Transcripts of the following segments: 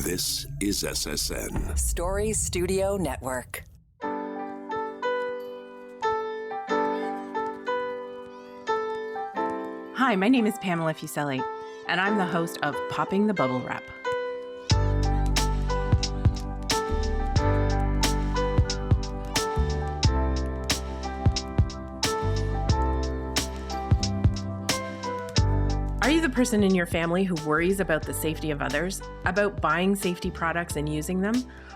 This is SSN. Stories Studio Network. Hi, my name is Pamela Fuselli, and I'm the host of Popping the Bubble Wrap. Are you the person in your family who worries about the safety of others, about buying safety products and using them?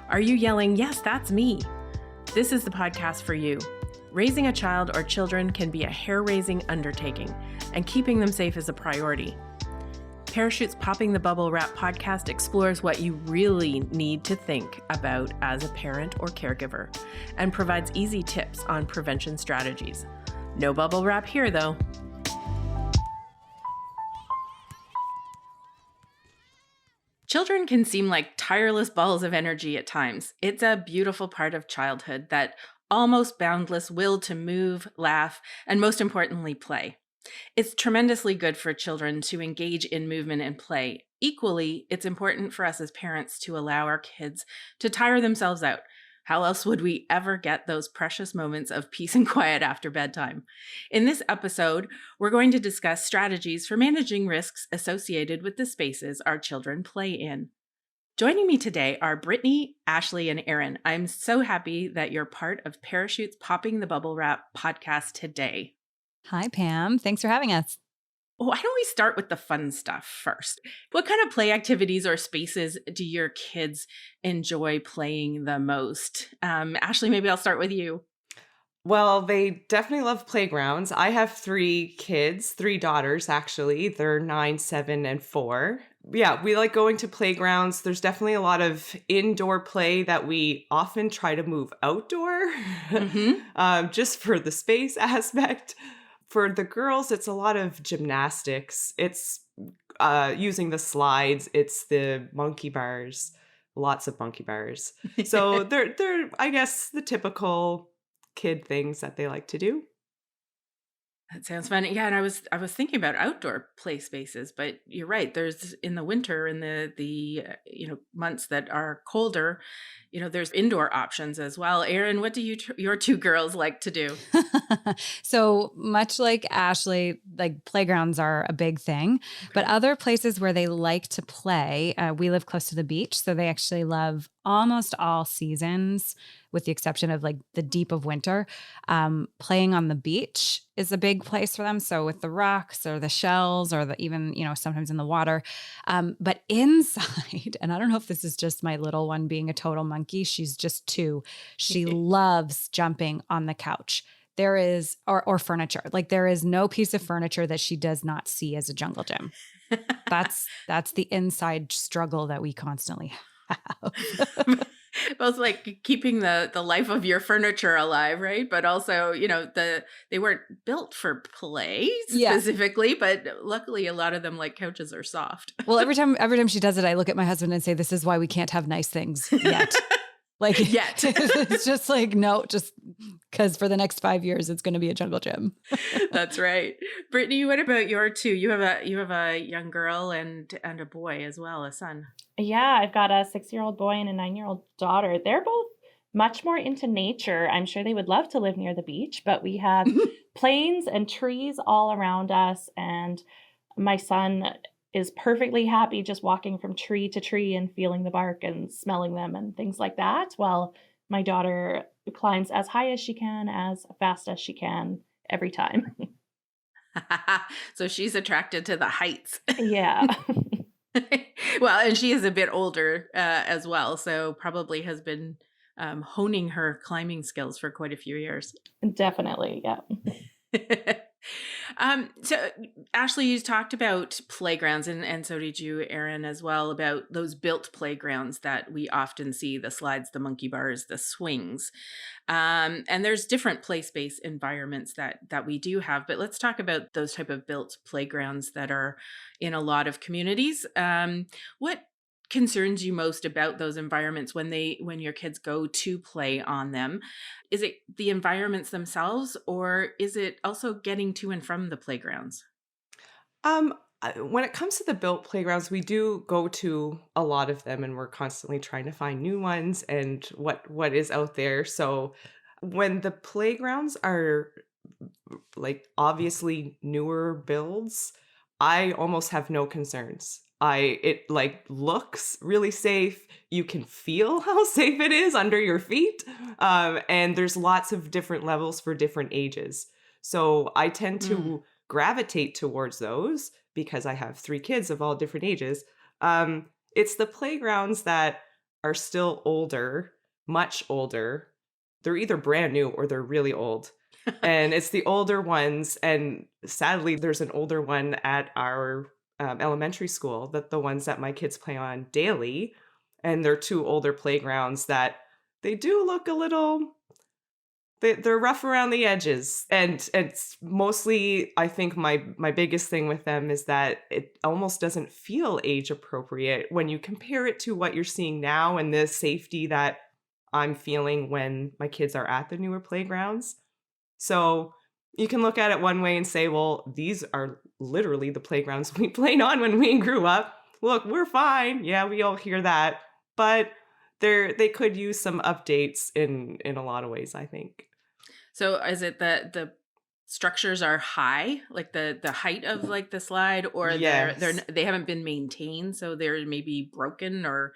Are you yelling, "Yes, that's me"? This is the podcast for you. Raising a child or children can be a hair-raising undertaking, and keeping them safe is a priority. Parachute's Popping the Bubble Wrap podcast explores what you really need to think about as a parent or caregiver, and provides easy tips on prevention strategies. No bubble wrap here, though. Children can seem like tireless balls of energy at times. It's a beautiful part of childhood, that almost boundless will to move, laugh, and most importantly, play. It's tremendously good for children to engage in movement and play. Equally, it's important for us as parents to allow our kids to tire themselves out. How else would we ever get those precious moments of peace and quiet after bedtime? In this episode, we're going to discuss strategies for managing risks associated with the spaces our children play in. Joining me today are Brittany, Ashley, and Erin. I'm so happy that you're part of Parachute's Popping the Bubble Wrap podcast today. Hi, Pam. Thanks for having us. Why don't we start with the fun stuff first? What kind of play activities or spaces do your kids enjoy playing the most? Ashley, maybe I'll start with you. Well, they definitely love playgrounds. I have 3 kids, 3 daughters, actually. They're 9, 7, and 4. Yeah, we like going to playgrounds. There's definitely a lot of indoor play that we often try to move outdoor, just for the space aspect. For the girls, it's a lot of gymnastics. It's using the slides. It's the monkey bars, lots of monkey bars. So they're, I guess, the typical kid things that they like to do. That sounds fun. Yeah, and I was thinking about outdoor play spaces, but you're right. There's in the winter, in the months that are colder, there's indoor options as well. Erin, what do your 2 girls like to do? So much like Ashley, like playgrounds are a big thing, but other places where they like to play, we live close to the beach, so they actually love almost all seasons, with the exception of like the deep of winter. Playing on the beach is a big place for them. So with the rocks or the shells or even, sometimes in the water. But inside, and I don't know if this is just my little one being a total monkey. She's just 2. She loves jumping on the couch. There is, or furniture. Like there is no piece of furniture that she does not see as a jungle gym. That's the inside struggle that we constantly have. Both like keeping the life of your furniture alive, right? But also, they weren't built for play specifically, but luckily a lot of them, like couches, are soft. Well, every time she does it, I look at my husband and say, "This is why we can't have nice things yet." Yet. It's just like, no, just because for the next 5 years, it's going to be a jungle gym. That's right. Brittany, what about your 2? You have a young girl and a boy as well, a son. Yeah, I've got a 6-year-old boy and a 9-year-old daughter. They're both much more into nature. I'm sure they would love to live near the beach, but we have plains and trees all around us. And my son is perfectly happy just walking from tree to tree and feeling the bark and smelling them and things like that. While my daughter climbs as high as she can, as fast as she can every time. So she's attracted to the heights. Yeah. Well, and she is a bit older as well, so probably has been honing her climbing skills for quite a few years. Definitely, yeah. So Ashley, you talked about playgrounds, and so did you, Erin, as well, about those built playgrounds that we often see, the slides, the monkey bars, the swings. And there's different play space environments that we do have, but let's talk about those type of built playgrounds that are in a lot of communities. What concerns you most about those environments when your kids go to play on them? Is it the environments themselves, or is it also getting to and from the playgrounds? when it comes to the built playgrounds, we do go to a lot of them, and we're constantly trying to find new ones and what is out there. So when the playgrounds are like obviously newer builds, I almost have no concerns. It like looks really safe. You can feel how safe it is under your feet. And there's lots of different levels for different ages. So I tend to gravitate towards those because I have 3 kids of all different ages. It's the playgrounds that are still older, much older. They're either brand new or they're really old. And it's the older ones. And sadly, there's an older one at our elementary school, that the ones that my kids play on daily. And they're 2 older playgrounds that they do look a little, they're rough around the edges. And it's mostly, I think my biggest thing with them is that it almost doesn't feel age appropriate when you compare it to what you're seeing now and the safety that I'm feeling when my kids are at the newer playgrounds. So you can look at it one way and say, well, these are literally the playgrounds we played on when we grew up. Look, we're fine. Yeah, we all hear that. But they could use some updates in a lot of ways, I think. So is it that the structures are high, like the height of like the slide, or Yes. they haven't been maintained, so they're maybe broken or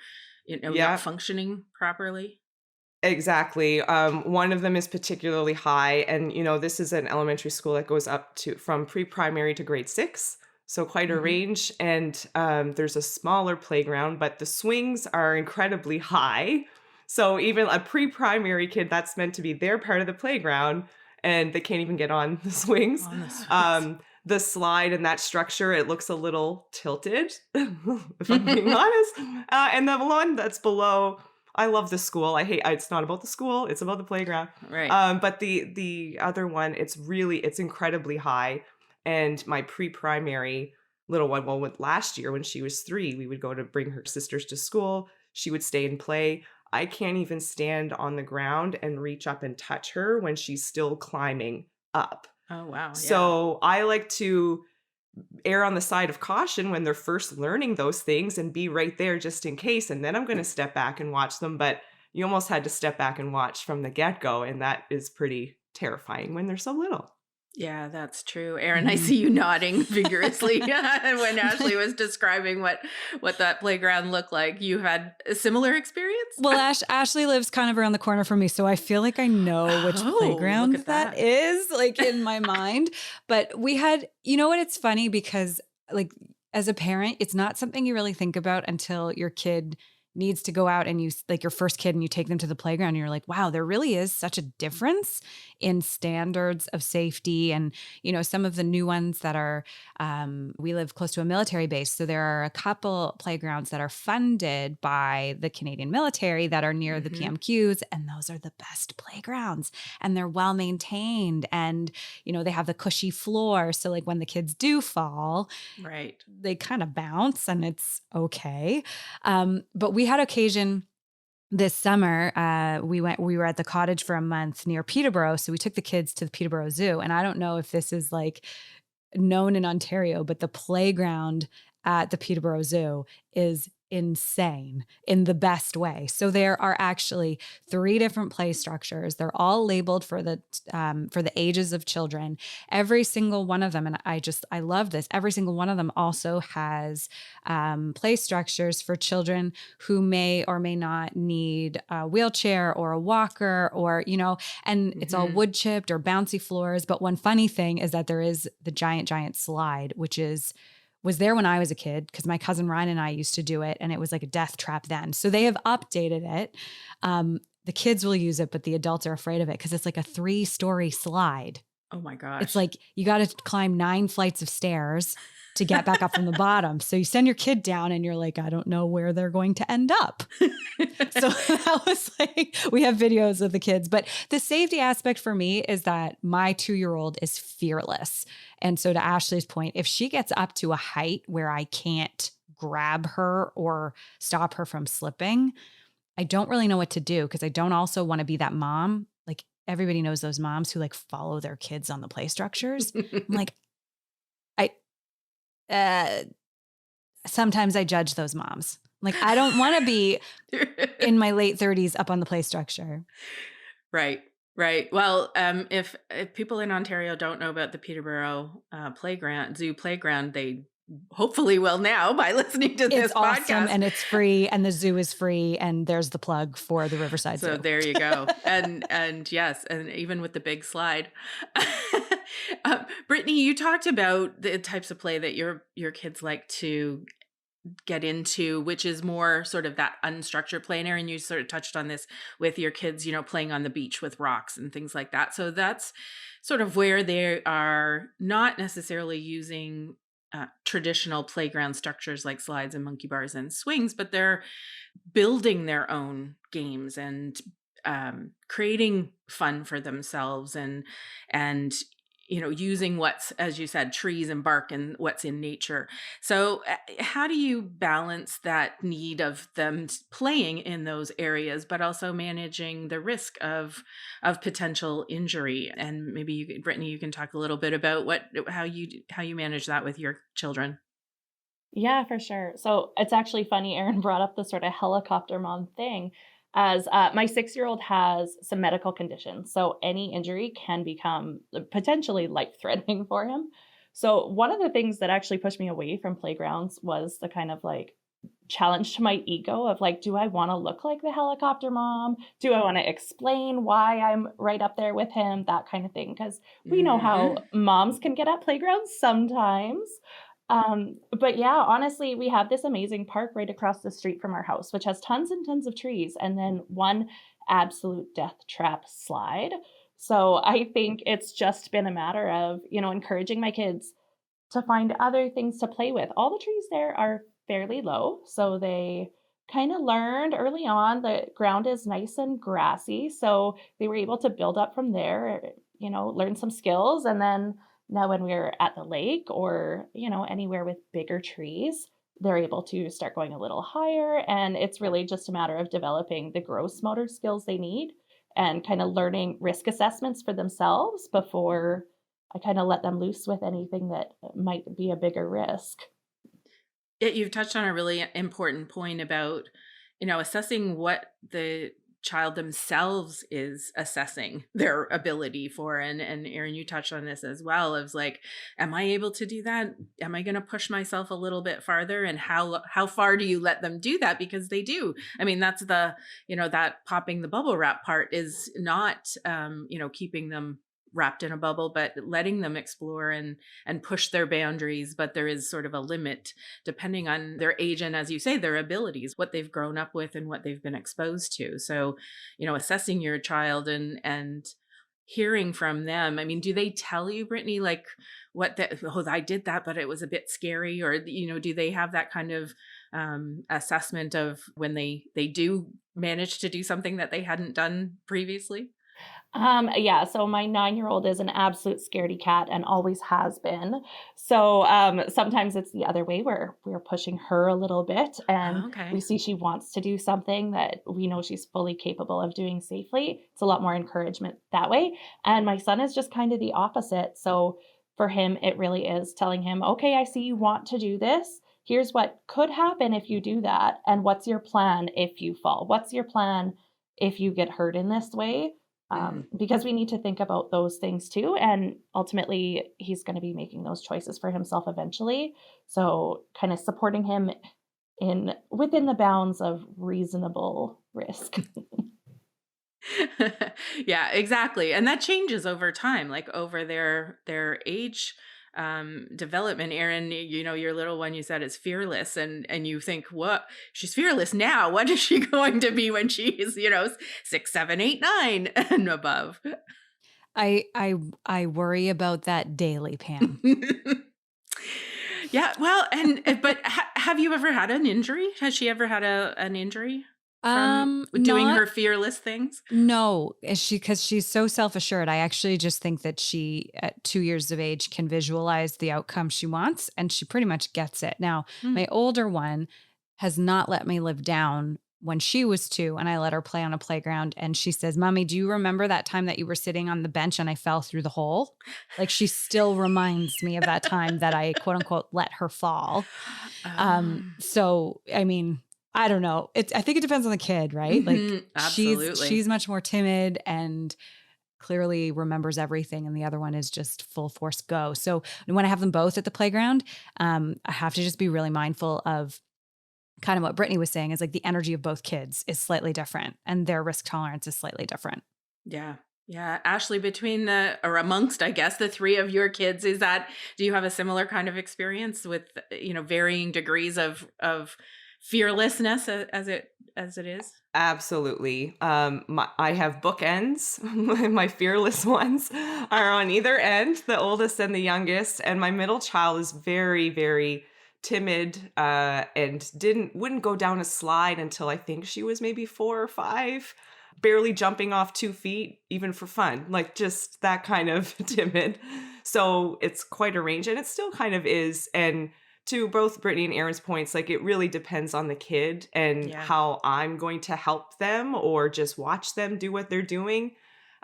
Yeah. not functioning properly? Exactly. One of them is particularly high, and this is an elementary school that goes up to from pre-primary to grade 6, so quite a range. And there's a smaller playground, but the swings are incredibly high. So even a pre-primary kid, that's meant to be their part of the playground, and they can't even get on the swings. On the swings. The slide and that structure, it looks a little tilted, if I'm being honest. And the one that's below. I love the school. It's not about the school. It's about the playground. Right. But the other one, it's incredibly high. And my pre-primary little one, well, last year when she was 3, we would go to bring her sisters to school. She would stay and play. I can't even stand on the ground and reach up and touch her when she's still climbing up. Oh, wow. Yeah. So I like to err on the side of caution when they're first learning those things and be right there just in case. And then I'm going to step back and watch them. But you almost had to step back and watch from the get-go. And that is pretty terrifying when they're so little. Yeah, that's true. Erin, I see you nodding vigorously when Ashley was describing what that playground looked like. You had a similar experience? Well, Ashley lives kind of around the corner from me, so I feel like I know which playground look at that is, like in my mind. But we had, what, it's funny because like as a parent, it's not something you really think about until your kid needs to go out and you like your first kid and you take them to the playground and you're like, wow, there really is such a difference in standards of safety. And, some of the new ones that are, we live close to a military base. So there are a couple playgrounds that are funded by the Canadian military that are near the PMQs. And those are the best playgrounds and they're well maintained. And, they have the cushy floor. So like when the kids do fall, right, they kind of bounce and it's okay. But we had occasion this summer. We were at the cottage for a month near Peterborough. So we took the kids to the Peterborough Zoo. And I don't know if this is like known in Ontario, but the playground at the Peterborough Zoo is insane in the best way. So there are actually 3 different play structures. They're all labeled for the ages of children. Every single one of them, and I love this. Every single one of them also has play structures for children who may or may not need a wheelchair or a walker, or and it's all wood chipped or bouncy floors. But one funny thing is that there is the giant slide, which was there when I was a kid because my cousin Ryan and I used to do it, and it was like a death trap then. So they have updated it. The kids will use it, but the adults are afraid of it because it's like a 3-story slide. Oh my gosh. It's like you got to climb 9 flights of stairs to get back up from the bottom. So you send your kid down and you're like, I don't know where they're going to end up. So that was like, we have videos of the kids. But the safety aspect for me is that my 2-year-old is fearless. And so to Ashley's point, if she gets up to a height where I can't grab her or stop her from slipping, I don't really know what to do because I don't also want to be that mom. Like everybody knows those moms who like follow their kids on the play structures. I'm like, sometimes I judge those moms. Like, I don't want to be in my late 30s up on the play structure. Right. Right. Well, if people in Ontario don't know about the Peterborough zoo playground, they hopefully will now by listening to this It's awesome podcast. and it's free and the zoo is free and there's the plug for the Riverside So Zoo. there you go. And yes, and even with the big slide. Brittany, you talked about the types of play that your kids like to get into, which is more sort of that unstructured play. And Erin, you sort of touched on this with your kids, playing on the beach with rocks and things like that. So that's sort of where they are not necessarily using traditional playground structures like slides and monkey bars and swings, but they're building their own games and creating fun for themselves and using what's, as you said, trees and bark and what's in nature. So how do you balance that need of them playing in those areas, but also managing the risk of potential injury? And maybe Brittany, you can talk a little bit about how you manage that with your children. Yeah, for sure. So it's actually funny, Erin brought up the sort of helicopter mom thing, as my 6-year-old has some medical conditions. So any injury can become potentially life-threatening for him. So one of the things that actually pushed me away from playgrounds was the kind of like challenge to my ego of like, do I want to look like the helicopter mom? Do I want to explain why I'm right up there with him? That kind of thing. Because we know how moms can get at playgrounds sometimes. But yeah, honestly, we have this amazing park right across the street from our house, which has tons and tons of trees, and then one absolute death trap slide. So I think it's just been a matter of, encouraging my kids to find other things to play with. All the trees there are fairly low, so they kind of learned early on the ground is nice and grassy. So they were able to build up from there, learn some skills, and then now when we're at the lake or, anywhere with bigger trees, they're able to start going a little higher. And it's really just a matter of developing the gross motor skills they need and kind of learning risk assessments for themselves before I kind of let them loose with anything that might be a bigger risk. You've touched on a really important point about, assessing what the child themselves is assessing their ability for. And Erin, you touched on this as well, of like, am I able to do that? Am I going to push myself a little bit farther? And how far do you let them do that? Because they do. I mean, that's the, that popping the bubble wrap part is not, keeping them wrapped in a bubble, but letting them explore and push their boundaries. But there is sort of a limit depending on their age and, as you say, their abilities, what they've grown up with and what they've been exposed to. So, assessing your child and hearing from them. I mean, do they tell you, Brittany, like I did that, but it was a bit scary? Or, do they have that kind of assessment of when they do manage to do something that they hadn't done previously? Yeah, so my 9-year-old is an absolute scaredy cat and always has been. So sometimes it's the other way where we're pushing her a little bit and we see she wants to do something that we know she's fully capable of doing safely. It's a lot more encouragement that way. And my son is just kind of the opposite. So for him, it really is telling him, okay, I see you want to do this. Here's what could happen if you do that. And what's your plan if you fall? What's your plan if you get hurt in this way? Because we need to think about those things too. And ultimately, he's going to be making those choices for himself eventually. So kind of supporting him within the bounds of reasonable risk. Yeah, exactly. And that changes over time, like over their age development. Erin, your little one, you said, is fearless, and you think, what, she's fearless now, what is she going to be when she's 6, 7, 8, 9 and above? I worry about that daily, Pam. Yeah, well, but have you ever had an injury? Has she ever had an injury from doing her fearless things? No, because she's so self-assured. I actually just think that she, at 2 years of age, can visualize the outcome she wants, and she pretty much gets it. Now, my older one has not let me live down when she was 2 and I let her play on a playground and she says, "Mommy, do you remember that time that you were sitting on the bench and I fell through the hole?" Like she still reminds me of that time that I quote unquote let her fall. So, I mean, I don't know. I think it depends on the kid, right? Like Absolutely. she's much more timid and clearly remembers everything, and the other one is just full force go. So when I have them both at the playground, I have to just be really mindful of kind of what Brittany was saying, is like the energy of both kids is slightly different and their risk tolerance is slightly different. Yeah. Yeah. Ashley, between or amongst, I guess, the 3 of your kids, do you have a similar kind of experience with, varying degrees of fearlessness as it is? Absolutely. I have bookends. My fearless ones are on either end, the oldest and the youngest. And my middle child is very, very timid and wouldn't go down a slide until I think she was maybe 4 or 5, barely jumping off 2 feet, even for fun, like just that kind of timid. So it's quite a range, and it still kind of is. And to both Brittany and Erin's points, like it really depends on the kid and how I'm going to help them or just watch them do what they're doing.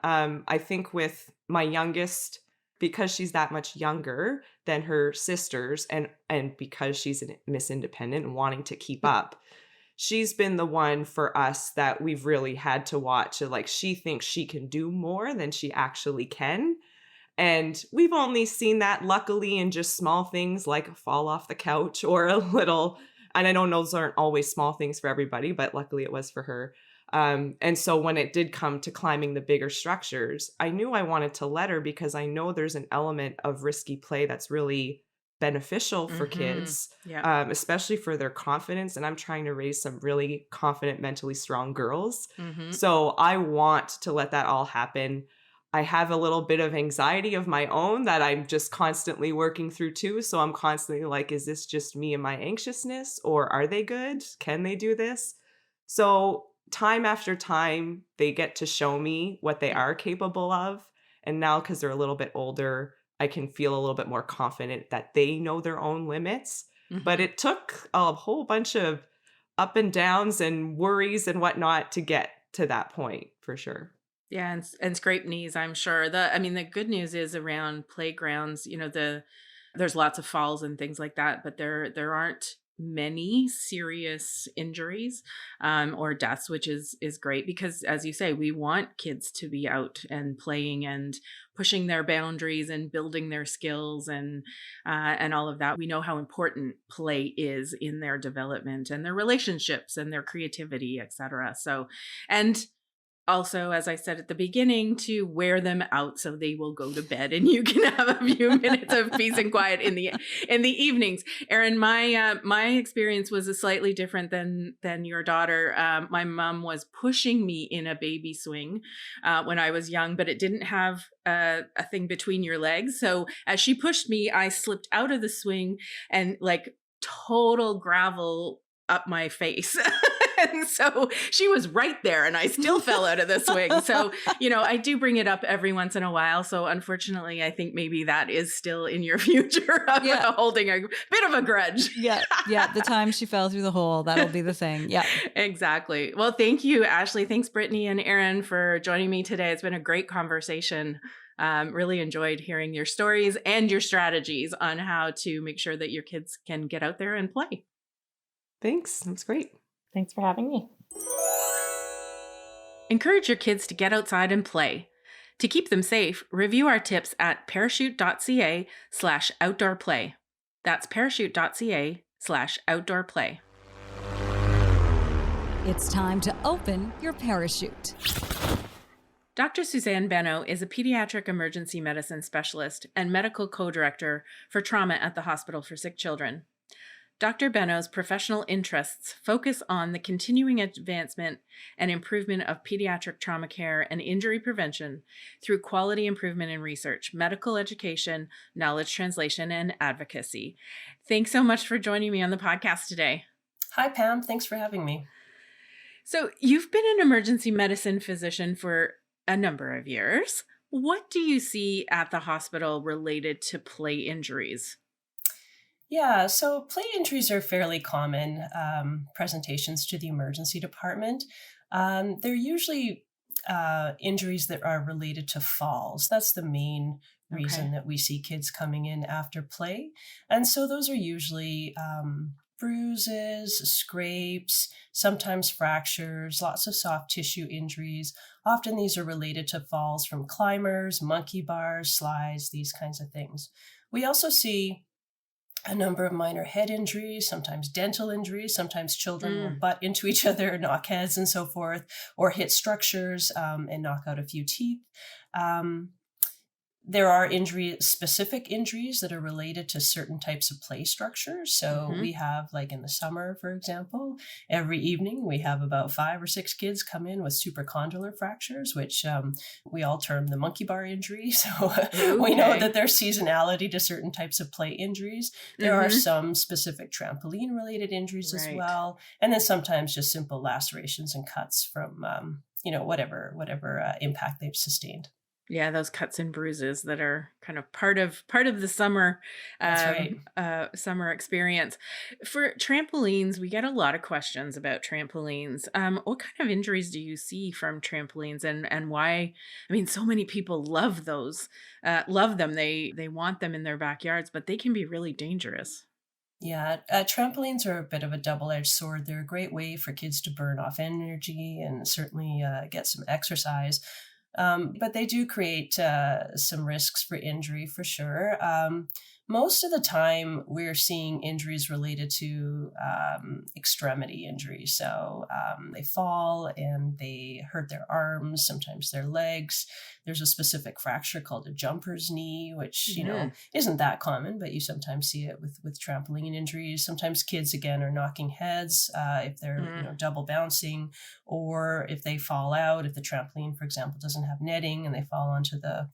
I think with my youngest, because she's that much younger than her sisters and because she's a Miss Independent and wanting to keep up, she's been the one for us that we've really had to watch. Like she thinks she can do more than she actually can. And we've only seen that luckily in just small things like a fall off the couch or a little, and I know those aren't always small things for everybody, but luckily it was for her. And so when it did come to climbing the bigger structures, I knew I wanted to let her because I know there's an element of risky play that's really beneficial for kids, especially for their confidence. And I'm trying to raise some really confident, mentally strong girls. So I want to let that all happen. I have a little bit of anxiety of my own that I'm just constantly working through too. So I'm constantly like, is this just me and my anxiousness, or are they good? Can they do this? So time after time, they get to show me what they are capable of. And now, because they're a little bit older, I can feel a little bit more confident that they know their own limits. But it took a whole bunch of up and downs and worries and whatnot to get to that point, for sure. Yeah, and scraped knees, I'm sure. The good news is around playgrounds, there's lots of falls and things like that, but there aren't many serious injuries or deaths, which is great because, as you say, we want kids to be out and playing and pushing their boundaries and building their skills and all of that. We know how important play is in their development and their relationships and their creativity, etc. So, and also, as I said at the beginning, to wear them out so they will go to bed and you can have a few minutes of peace and quiet in the evenings. Erin, my experience was slightly different than your daughter. My mom was pushing me in a baby swing when I was young, but it didn't have a thing between your legs. So as she pushed me, I slipped out of the swing and like total gravel up my face. And so she was right there and I still fell out of the swing. So, I do bring it up every once in a while. So unfortunately, I think maybe that is still in your future of holding a bit of a grudge. Yeah. The time she fell through the hole, that'll be the thing. Yeah, exactly. Well, thank you, Ashley. Thanks, Brittany and Erin, for joining me today. It's been a great conversation. Really enjoyed hearing your stories and your strategies on how to make sure that your kids can get out there and play. Thanks. That was great. Thanks for having me. Encourage your kids to get outside and play. To keep them safe, review our tips at parachute.ca/outdoor play. That's parachute.ca/outdoor play. It's time to open your parachute. Dr. Suzanne Benno is a pediatric emergency medicine specialist and medical co-director for trauma at the Hospital for Sick Children. Dr. Benno's professional interests focus on the continuing advancement and improvement of pediatric trauma care and injury prevention through quality improvement in research, medical education, knowledge translation, and advocacy. Thanks so much for joining me on the podcast today. Hi, Pam. Thanks for having me. So you've been an emergency medicine physician for a number of years. What do you see at the hospital related to play injuries? Yeah, so play injuries are fairly common presentations to the emergency department. They're usually injuries that are related to falls. That's the main reason Okay. that we see kids coming in after play. And so those are usually bruises, scrapes, sometimes fractures, lots of soft tissue injuries. Often these are related to falls from climbers, monkey bars, slides, these kinds of things. We also see a number of minor head injuries, sometimes dental injuries. Sometimes children will Mm, butt into each other, knock heads, and so forth, or hit structures and knock out a few teeth. Um, there are specific injuries that are related to certain types of play structures. So hmm we have, like in the summer, for example, every evening we have about 5 or 6 kids come in with supracondylar fractures, which we all term the monkey bar injury. So we know that Okay. there's seasonality to certain types of play injuries. There are hmm some specific trampoline related injuries as Right. well. And then sometimes just simple lacerations and cuts from, whatever impact they've sustained. Yeah, those cuts and bruises that are kind of part of the That's right. summer experience. For trampolines, we get a lot of questions about trampolines. What kind of injuries do you see from trampolines, and why? I mean, so many people love those, love them. They want them in their backyards, but they can be really dangerous. Yeah, trampolines are a bit of a double-edged sword. They're a great way for kids to burn off energy and certainly get some exercise. But they do create some risks for injury for sure. Most of the time, we're seeing injuries related to extremity injuries. So they fall and they hurt their arms, sometimes their legs. There's a specific fracture called a jumper's knee, which, Mm, isn't that common, but you sometimes see it with trampoline injuries. Sometimes kids, again, are knocking heads if they're, mm, double bouncing, or if they fall out, if the trampoline, for example, doesn't have netting and they fall onto the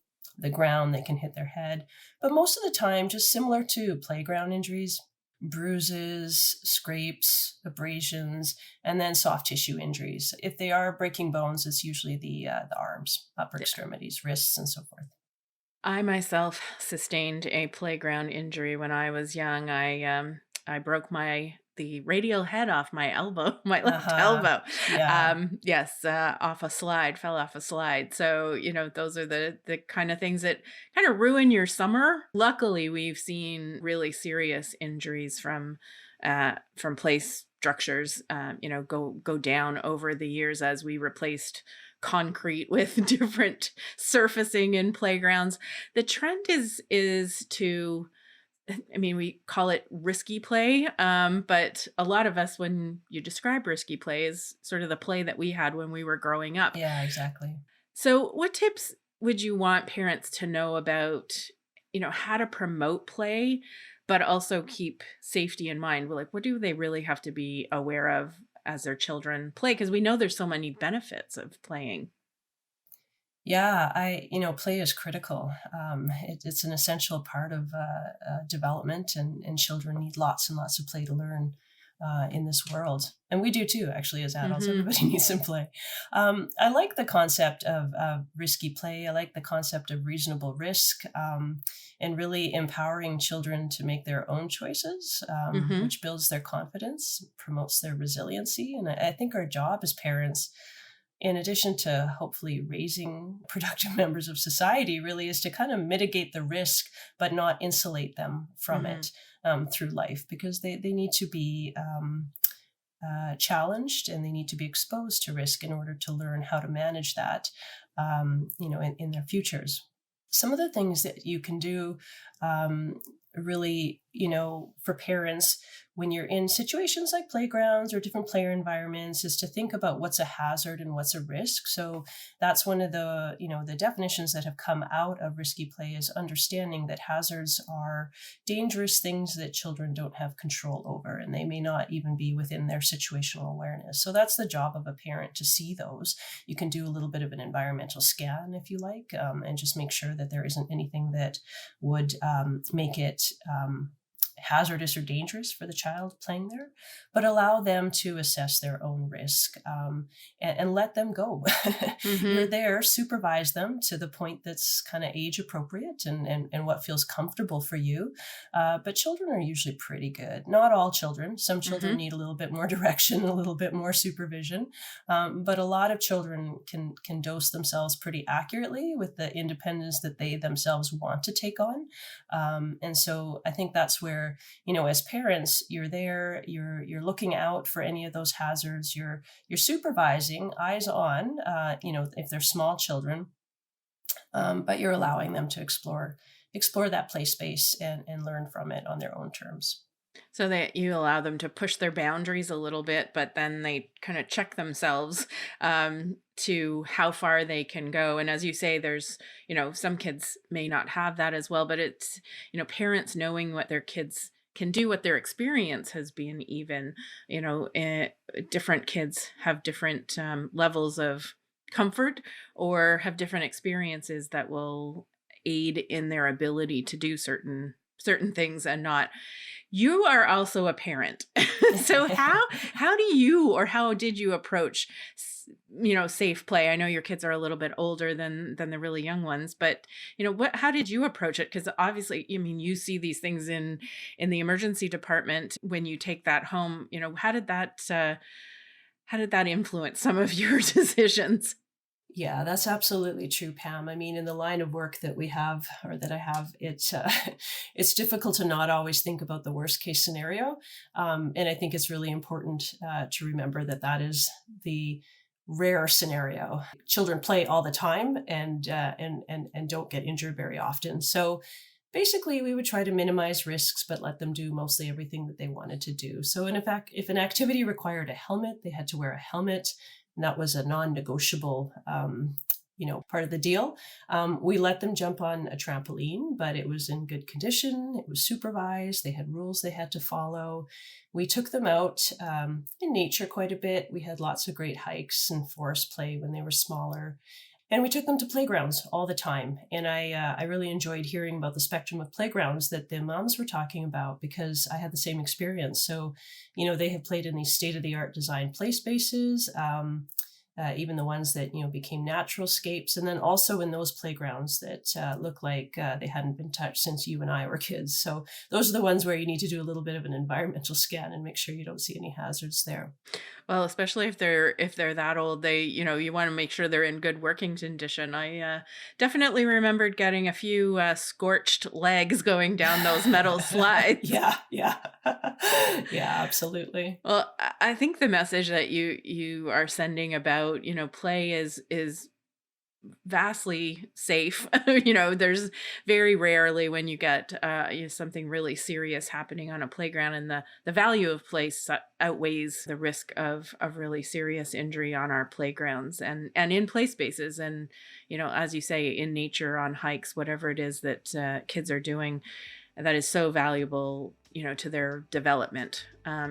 ground, they can hit their head. But most of the time, just similar to playground injuries, bruises, scrapes, abrasions, and then soft tissue injuries. If they are breaking bones, it's usually the arms, upper yeah. extremities, wrists, and so forth. I myself sustained a playground injury when I was young. I broke my the radial head off my elbow, my left Uh-huh. elbow. Yeah. Yes, off a slide, fell off a slide. So, those are the kind of things that kind of ruin your summer. Luckily, we've seen really serious injuries from place structures, go down over the years as we replaced concrete with different surfacing in playgrounds. The trend is to, I mean, we call it risky play, but a lot of us, when you describe risky play, is sort of the play that we had when we were growing up. Yeah, exactly. So, what tips would you want parents to know about, how to promote play, but also keep safety in mind? Well, like, what do they really have to be aware of as their children play? Because we know there's so many benefits of playing. Yeah, play is critical. It's an essential part of development, and children need lots and lots of play to learn in this world. And we do too, actually, as adults. hmm Everybody needs some play. I like the concept of risky play. I like the concept of reasonable risk, and really empowering children to make their own choices, hmm which builds their confidence, promotes their resiliency. And I think our job as parents, in addition to hopefully raising productive members of society, really is to kind of mitigate the risk, but not insulate them from hmm it through life, because they need to be challenged, and they need to be exposed to risk in order to learn how to manage that, in their futures. Some of the things that you can do, really, for parents when you're in situations like playgrounds or different player environments, is to think about what's a hazard and what's a risk. So that's one of the definitions that have come out of risky play, is understanding that hazards are dangerous things that children don't have control over, and they may not even be within their situational awareness. So that's the job of a parent, to see those. You can do a little bit of an environmental scan if you like, and just make sure that there isn't anything that would make it hazardous or dangerous for the child playing there, but allow them to assess their own risk, and let them go. Mm-hmm. You're there, supervise them to the point that's kind of age appropriate and what feels comfortable for you. But children are usually pretty good. Not all children. Some children Mm-hmm. need a little bit more direction, a little bit more supervision. But a lot of children can dose themselves pretty accurately with the independence that they themselves want to take on. And so I think that's where, as parents, you're there, you're looking out for any of those hazards, you're supervising, eyes on, if they're small children, but you're allowing them to explore that play space and learn from it on their own terms. So that you allow them to push their boundaries a little bit, but then they kind of check themselves to how far they can go. And as you say, there's, some kids may not have that as well, but it's, parents knowing what their kids can do, what their experience has been even, different kids have different levels of comfort or have different experiences that will aid in their ability to do certain things and not. You are also a parent. So how do you, or how did you approach, safe play? I know your kids are a little bit older than the really young ones, but how did you approach it? Because obviously, you see these things in the emergency department when you take that home. How did that influence some of your decisions? Yeah, that's absolutely true, Pam. I mean, in the line of work that we have, or that I have, it's difficult to not always think about the worst case scenario. And I think it's really important to remember that is the rare scenario. Children play all the time and don't get injured very often. So basically, we would try to minimize risks, but let them do mostly everything that they wanted to do. So in fact, if an activity required a helmet, they had to wear a helmet. And that was a non-negotiable, part of the deal. We let them jump on a trampoline, but it was in good condition. It was supervised. They had rules they had to follow. We took them out in nature quite a bit. We had lots of great hikes and forest play when they were smaller. And we took them to playgrounds all the time. And I really enjoyed hearing about the spectrum of playgrounds that the moms were talking about, because I had the same experience. So, they have played in these state-of-the-art design play spaces, even the ones that, became natural scapes. And then also in those playgrounds that look like they hadn't been touched since you and I were kids. So those are the ones where you need to do a little bit of an environmental scan and make sure you don't see any hazards there. Well, especially if they're that old, they, you want to make sure they're in good working condition. I definitely remembered getting a few scorched legs going down those metal slides. Yeah, absolutely. Well, I think the message that you are sending about, play is vastly safe. There's very rarely when you get something really serious happening on a playground, and the value of play outweighs the risk of really serious injury on our playgrounds and in play spaces. And, as you say, in nature, on hikes, whatever it is that kids are doing, that is so valuable, to their development.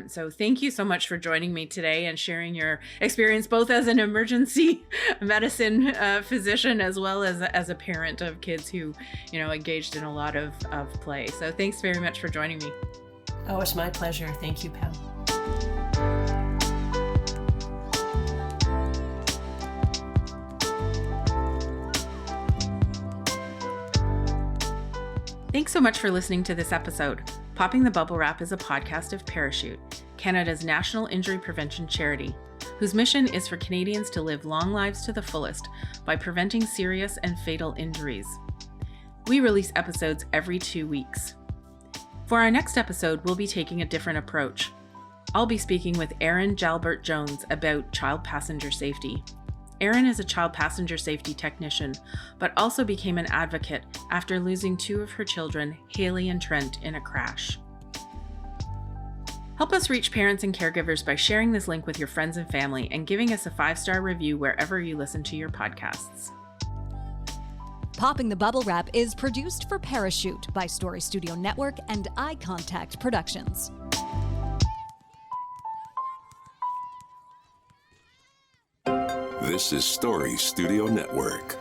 So thank you so much for joining me today and sharing your experience, both as an emergency medicine physician, as well as a parent of kids who, engaged in a lot of play. So thanks very much for joining me. Oh, it's my pleasure. Thank you, Pam. Thanks so much for listening to this episode. Popping the Bubble Wrap is a podcast of Parachute, Canada's national injury prevention charity, whose mission is for Canadians to live long lives to the fullest by preventing serious and fatal injuries. We release episodes every 2 weeks. For our next episode, we'll be taking a different approach. I'll be speaking with Erin Jalbert Jones about child passenger safety. Erin is a child passenger safety technician, but also became an advocate after losing 2 of her children, Haley and Trent, in a crash. Help us reach parents and caregivers by sharing this link with your friends and family and giving us a 5-star review wherever you listen to your podcasts. Popping the Bubble Wrap is produced for Parachute by Story Studio Network and Eye Contact Productions. This is Story Studio Network.